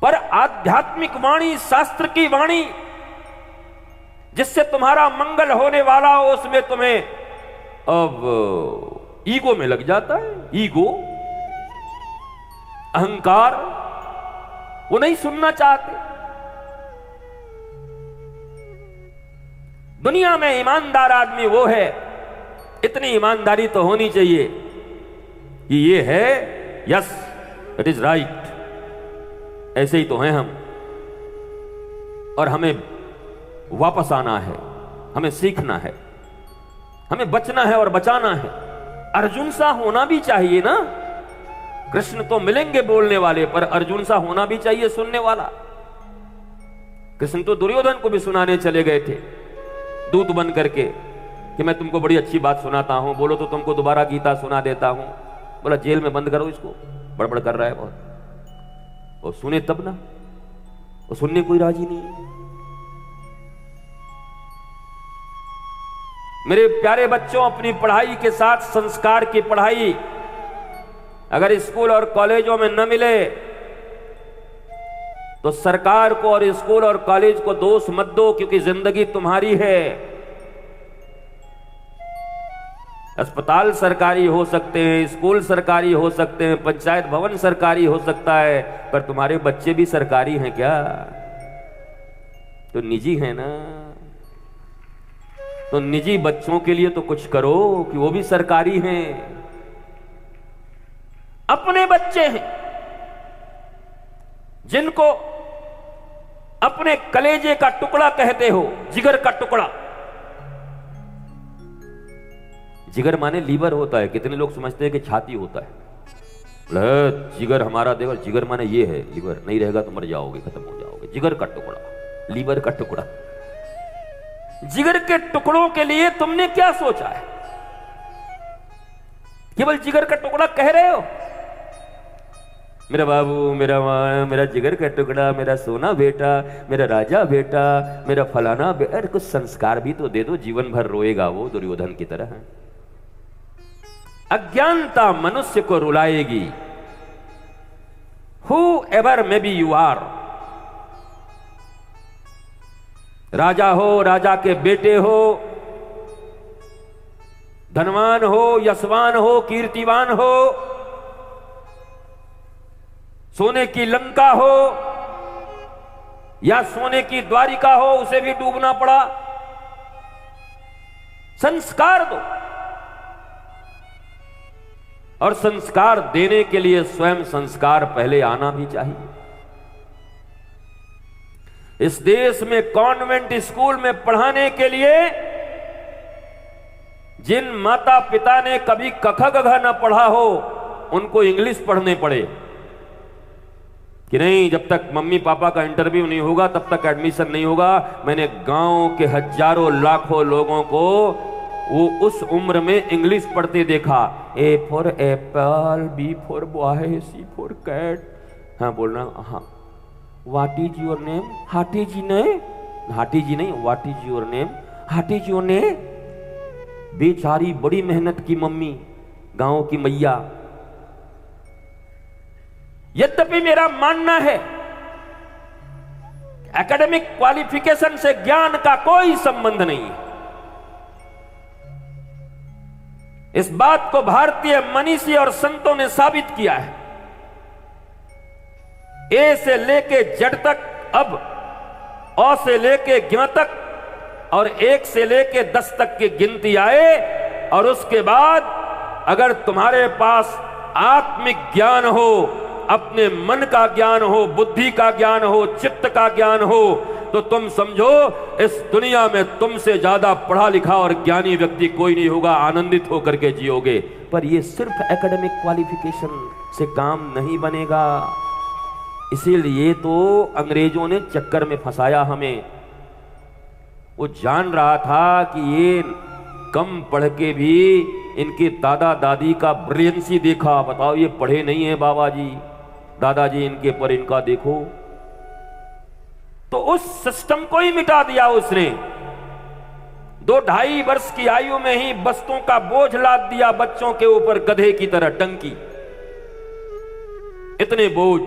पर आध्यात्मिक वाणी, शास्त्र की वाणी, जिससे तुम्हारा मंगल होने वाला हो, उसमें तुम्हें अब ईगो में लग जाता है। ईगो, अहंकार, वो नहीं सुनना चाहते। दुनिया में ईमानदार आदमी वो है, इतनी ईमानदारी तो होनी चाहिए कि ये है, यस इट इज राइट, ऐसे ही तो हैं हम, और हमें वापस आना है, हमें सीखना है, हमें बचना है और बचाना है। अर्जुन सा होना भी चाहिए ना। कृष्ण तो मिलेंगे बोलने वाले, पर अर्जुन सा होना भी चाहिए सुनने वाला। कृष्ण तो दुर्योधन को भी सुनाने चले गए थे दूत बन करके कि मैं तुमको बड़ी अच्छी बात सुनाता हूं, बोलो तो तुमको दोबारा गीता सुना देता हूं। बोला जेल में बंद करो इसको, बड़बड़ कर रहा है बहुत। वो सुने तब ना, वो सुनने कोई राजी नहीं है। मेरे प्यारे बच्चों, अपनी पढ़ाई के साथ संस्कार की पढ़ाई अगर स्कूल और कॉलेजों में न मिले तो सरकार को और स्कूल और कॉलेज को दोष मत दो, क्योंकि जिंदगी तुम्हारी है। अस्पताल सरकारी हो सकते हैं, स्कूल सरकारी हो सकते हैं, पंचायत भवन सरकारी हो सकता है, पर तुम्हारे बच्चे भी सरकारी हैं क्या? तो निजी है ना। तो निजी बच्चों के लिए तो कुछ करो कि वो भी सरकारी हैं। अपने बच्चे हैं जिनको अपने कलेजे का टुकड़ा कहते हो, जिगर का टुकड़ा। जिगर माने लीवर होता है, कितने लोग समझते हैं कि छाती होता है। जिगर हमारा देखो, जिगर माने ये है, लीवर नहीं रहेगा तो मर जाओगे, खत्म हो जाओगे। जिगर का टुकड़ा, लीवर का टुकड़ा। जिगर के टुकड़ों के लिए तुमने क्या सोचा है? केवल जिगर का टुकड़ा कह रहे हो। मेरा बाबू, मेरा मां, मेरा जिगर का टुकड़ा, मेरा सोना बेटा, मेरा राजा बेटा, मेरा फलाना बेटा। अरे कुछ संस्कार भी तो दे दो, जीवन भर रोएगा वो दुर्योधन की तरह। अज्ञानता मनुष्य को रुलाएगी। Whoever may be you are, राजा हो, राजा के बेटे हो, धनवान हो, यशवान हो, कीर्तिवान हो, सोने की लंका हो या सोने की द्वारिका हो, उसे भी डूबना पड़ा। संस्कार दो, और संस्कार देने के लिए स्वयं संस्कार पहले आना भी चाहिए। इस देश में कॉन्वेंट स्कूल में पढ़ाने के लिए जिन माता पिता ने कभी कख गघ न पढ़ा हो, उनको इंग्लिश पढ़ने पड़े कि नहीं, जब तक मम्मी पापा का इंटरव्यू नहीं होगा तब तक एडमिशन नहीं होगा। मैंने गांव के हजारों लाखों लोगों को वो उस उम्र में इंग्लिश पढ़ते देखा। A for apple, B for boy, C for cat. हाँ बोलना, हाँ। What is your name? हाटी जी नहीं, हाटी जी नहीं, व्हाट इज योर नेम? हाटी जी ने। बेचारी बड़ी मेहनत की मम्मी, गांव की मैया। यद्यपि मेरा मानना है एकेडमिक क्वालिफिकेशन से ज्ञान का कोई संबंध नहीं है। इस बात को भारतीय मनीषी और संतों ने साबित किया है। ए से लेके जड़ तक, अब अ से लेके ज्ञ तक, और 1 से लेके 10 तक की गिनती आए, और उसके बाद अगर तुम्हारे पास आत्मिक ज्ञान हो, अपने मन का ज्ञान हो, बुद्धि का ज्ञान हो, चित्त का ज्ञान हो, तो तुम समझो इस दुनिया में तुमसे ज्यादा पढ़ा लिखा और ज्ञानी व्यक्ति कोई नहीं होगा। आनंदित होकर के जियोगे। पर यह सिर्फ एकेडमिक क्वालिफिकेशन से काम नहीं बनेगा। इसीलिए तो अंग्रेजों ने चक्कर में फंसाया हमें। वो जान रहा था कि ये कम पढ़ के भी इनके दादा दादी का ब्रिलियंसी देखा। बताओ, ये पढ़े नहीं है बाबा जी, दादाजी इनके, पर इनका देखो। तो उस सिस्टम को ही मिटा दिया उसने। 2-2.5 वर्ष की आयु में ही बस्तों का बोझ लाद दिया बच्चों के ऊपर, गधे की तरह टंकी। इतने बोझ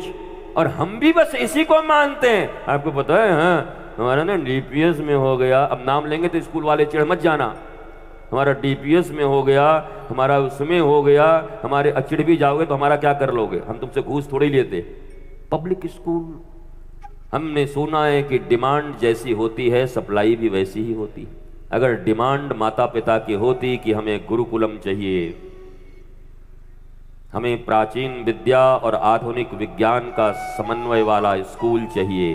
और हम भी बस इसी को मानते हैं। आपको पता है, हाँ हमारा ना डीपीएस में हो गया, अब नाम लेंगे तो स्कूल वाले चिढ़ मत जाना, हमारा डीपीएस में हो गया, हमारा उसमें हो गया, हमारे अचिड़ भी जाओगे तो हमारा क्या कर लोगे, हम तुमसे घूस थोड़ी लेते। पब्लिक स्कूल, हमने सुना है कि डिमांड जैसी होती है सप्लाई भी वैसी ही होती है। अगर डिमांड माता पिता की होती कि हमें गुरुकुलम चाहिए, हमें प्राचीन विद्या और आधुनिक विज्ञान का समन्वय वाला स्कूल चाहिए,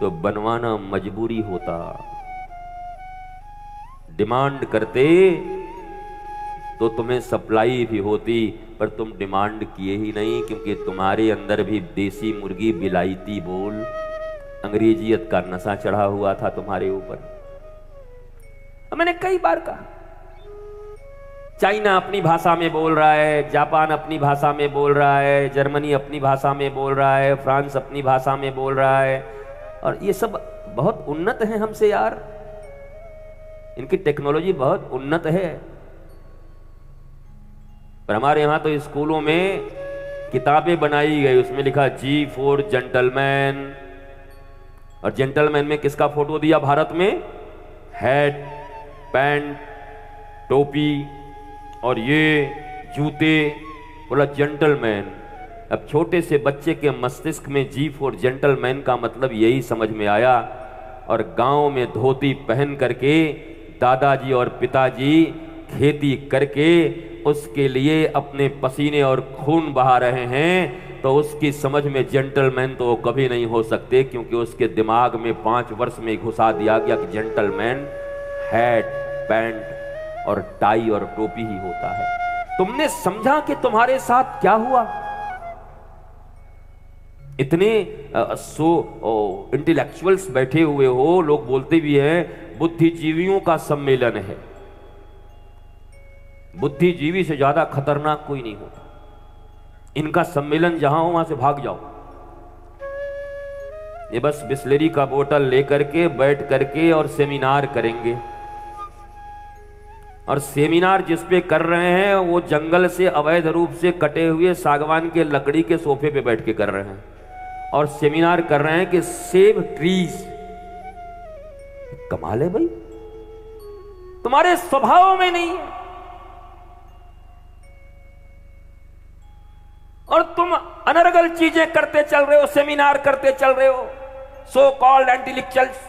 तो बनवाना मजबूरी होता। डिमांड करते तो तुम्हें सप्लाई भी होती, पर तुम डिमांड किए ही नहीं, क्योंकि तुम्हारे अंदर भी देसी मुर्गी बिलायती बोल अंग्रेजियत का नशा चढ़ा हुआ था तुम्हारे ऊपर। मैंने कई बार कहा, चाइना अपनी भाषा में बोल रहा है, जापान अपनी भाषा में बोल रहा है, जर्मनी अपनी भाषा में बोल रहा है, फ्रांस अपनी भाषा में बोल रहा है, और ये सब बहुत उन्नत है हमसे यार, इनकी टेक्नोलॉजी बहुत उन्नत है। पर हमारे यहां तो स्कूलों में किताबें बनाई गई, उसमें लिखा जी फॉर जेंटलमैन, और जेंटलमैन में किसका फोटो दिया भारत में, हैट, पैंट, टोपी और ये जूते, बोला जेंटलमैन। अब छोटे से बच्चे के मस्तिष्क में जी फॉर जेंटलमैन का मतलब यही समझ में आया, और गांव में धोती पहन करके दादाजी और पिताजी खेती करके उसके लिए अपने पसीने और खून बहा रहे हैं, तो उसकी समझ में जेंटलमैन तो वो कभी नहीं हो सकते, क्योंकि उसके दिमाग में 5 वर्ष में घुसा दिया गया कि जेंटलमैन हैट, पैंट और टाई और टोपी ही होता है। तुमने समझा कि तुम्हारे साथ क्या हुआ? इतने इंटेलेक्चुअल्स बैठे हुए हो, लोग बोलते भी हैं बुद्धिजीवियों का सम्मेलन है। बुद्धिजीवी से ज्यादा खतरनाक कोई नहीं होता, इनका सम्मेलन जहां हो वहां से भाग जाओ। ये बस बिस्लेरी का बोतल लेकर के बैठ करके और सेमिनार करेंगे, और सेमिनार जिस पे कर रहे हैं वो जंगल से अवैध रूप से कटे हुए सागवान के लकड़ी के सोफे पे बैठ के कर रहे हैं, और सेमिनार कर रहे हैं कि सेव ट्रीज। कमाल है भाई, तुम्हारे स्वभाव में नहीं है, और तुम अनर्गल चीजें करते चल रहे हो, सेमिनार करते चल रहे हो, सो कॉल्ड इंटेलेक्चुअल्स।